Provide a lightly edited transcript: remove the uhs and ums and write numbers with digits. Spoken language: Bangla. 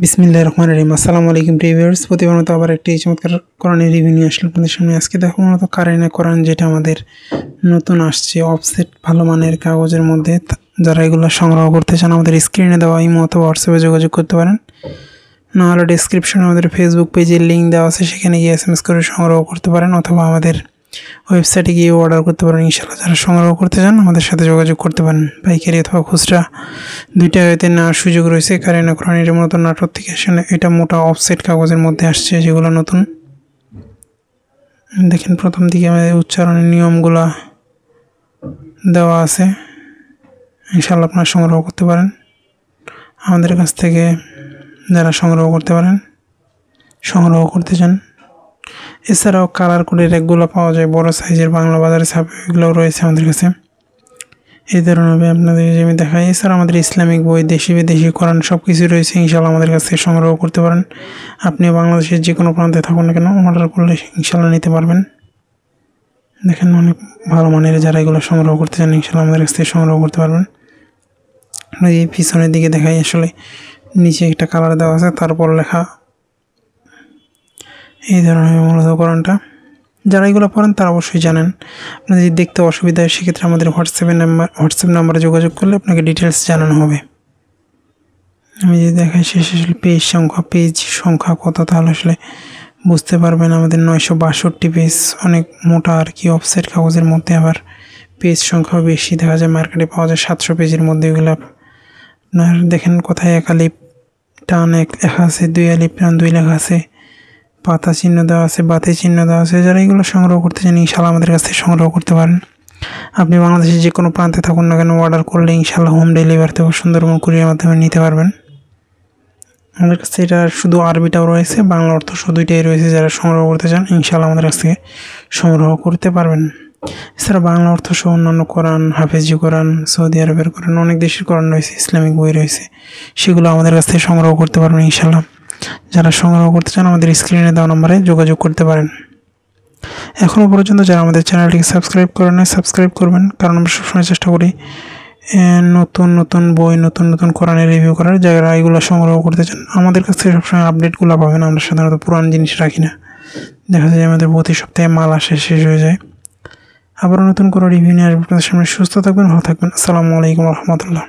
বিসমিল্লাহির রহমানির রহিম। আসসালামু আলাইকুম ভিউয়ার্স, প্রতিবার মতো আবার একটি চমৎকার কোরআনের রিভিউ নিয়ে আসলাম আপনাদের সামনে। আজকে দেখো মূলত কারিনা কোরআন, যেটা আমাদের নতুন আসছে অফসেট ভালো মানের কাগজের মধ্যে। যারা এগুলো সংগ্রহ করতে চান আমাদের স্ক্রিনে দেওয়া ইমো অথবা হোয়াটসঅ্যাপে যোগাযোগ করতে পারেন, নাহলে ডেসক্রিপশনে আমাদের ফেসবুক পেজের লিঙ্ক দেওয়া আছে, সেখানে গিয়ে SMS করে সংগ্রহ করতে পারেন, অথবা আমাদের ওয়েবসাইটে গিয়ে অর্ডার করতে পারেন। ইনশাআল্লাহ যারা সংগ্রহ করতে চান আমাদের সাথে যোগাযোগ করতে পারেন। পাইকারি অথবা খুচরা দুইটা হইতে নেওয়ার সুযোগ রয়েছে। কারিনা কোরআন এর মতো নাটক থেকে আসলে এটা মোটা অফসেট কাগজের মধ্যে আসছে, যেগুলো নতুন। দেখেন প্রথম দিকে আমাদের উচ্চারণের নিয়মগুলা দেওয়া আছে। ইনশাআল্লাহ আপনারা সংগ্রহ করতে পারেন আমাদের কাছ থেকে, যারা সংগ্রহ করতে পারেন সংগ্রহ করতে চান। এছাড়াও কালার কোডের একগুলো পাওয়া যায়, বড় সাইজের বাংলা বাজারে ছাপে, এগুলোও রয়েছে আমাদের কাছে। এই ধরনের আপনাদের আমি দেখাই। এছাড়া আমাদের ইসলামিক বই, দেশি বিদেশি কোরআন সব কিছু রয়েছে। ইনশাআল্লাহ আমাদের কাছ থেকে সংগ্রহ করতে পারেন। আপনি বাংলাদেশের যে কোনো প্রান্তে থাকুন না কেন, অর্ডার করলে ইনশাআল্লাহ নিতে পারবেন। দেখেন অনেক ভালো মানের, যারা এগুলো সংগ্রহ করতে চান ইনশাআল্লাহ আমাদের কাছ থেকে সংগ্রহ করতে পারবেন। এই পিছনের দিকে দেখাই, আসলে নিচে একটা কালার দেওয়া আছে, তারপর লেখা। এই ধরনের মূলত কোরআনটা যারা এগুলো পড়েন তারা অবশ্যই জানেন। আপনাদের যদি দেখতে অসুবিধা হয় সেক্ষেত্রে আমাদের হোয়াটসঅ্যাপ নাম্বারে যোগাযোগ করলে আপনাকে ডিটেলস জানানো হবে। আমি যদি দেখাই শেষে আসলে পেজ সংখ্যা কত, তাহলে আসলে বুঝতে পারবেন। আমাদের 962 পেজ, অনেক মোটা আর কি অফসেট কাগজের মধ্যে। আবার পেজ সংখ্যাও বেশি দেখা যায়, মার্কেটে পাওয়া যায় 700 পেজের মধ্যে। এগুলো আপনার দেখেন কোথায় 1 আলিফ টান 1 লেখা আছে, 2 আলিফ টান 2 লেখা আছে, পাতা চিহ্ন দেওয়া আছে, বাতি চিহ্ন দেওয়া আছে। যারা এগুলো সংগ্রহ করতে চান ইনশাআল্লাহ আমাদের কাছ থেকে সংগ্রহ করতে পারেন। আপনি বাংলাদেশের যে কোনো প্রান্তে থাকুন না কেন, অর্ডার করলে ইনশাআল্লাহ হোম ডেলিভারি থেকে সুন্দরবন কুরিয়ার মাধ্যমে নিতে পারবেন। আমাদের কাছে এটা শুধু আরবিটাও রয়েছে, বাংলা অর্থ দুইটাই রয়েছে। যারা সংগ্রহ করতে চান ইনশাআল্লাহ আমাদের কাছ থেকে সংগ্রহ করতে পারবেন। এছাড়া বাংলা অর্থ সহ অন্যান্য কোরআন, হাফেজি কোরআন, সৌদি আরবের কোরআন, অনেক দেশের কোরআন রয়েছে, ইসলামিক বই রয়েছে, সেগুলো আমাদের কাছ থেকে সংগ্রহ করতে পারবেন ইনশাআল্লাহ। যারা সংগ্রহ করতে চান আমাদের স্ক্রিনে দেওয়া নম্বরে যোগাযোগ করতে পারেন। এখনও পর্যন্ত যারা আমাদের চ্যানেলটিকে সাবস্ক্রাইব করেন না, সাবস্ক্রাইব করবেন, কারণ আমরা সবসময় চেষ্টা করি নতুন নতুন বই, নতুন নতুন কোরআনের রিভিউ করার। যারা এগুলো সংগ্রহ করতে চান আমাদের কাছ থেকে সবসময় আপডেটগুলো পাবেন। আমরা সাধারণত পুরান জিনিস রাখি না, দেখা যায় আমাদের প্রতি সপ্তাহে মাল আসে, শেষ হয়ে যায়। আবারও নতুন করে রিভিউ নিয়ে আসবো আপনাদের সামনে। সুস্থ থাকবেন, ভালো থাকবেন। আসসালামু আলাইকুম রহমতুল্লাহ।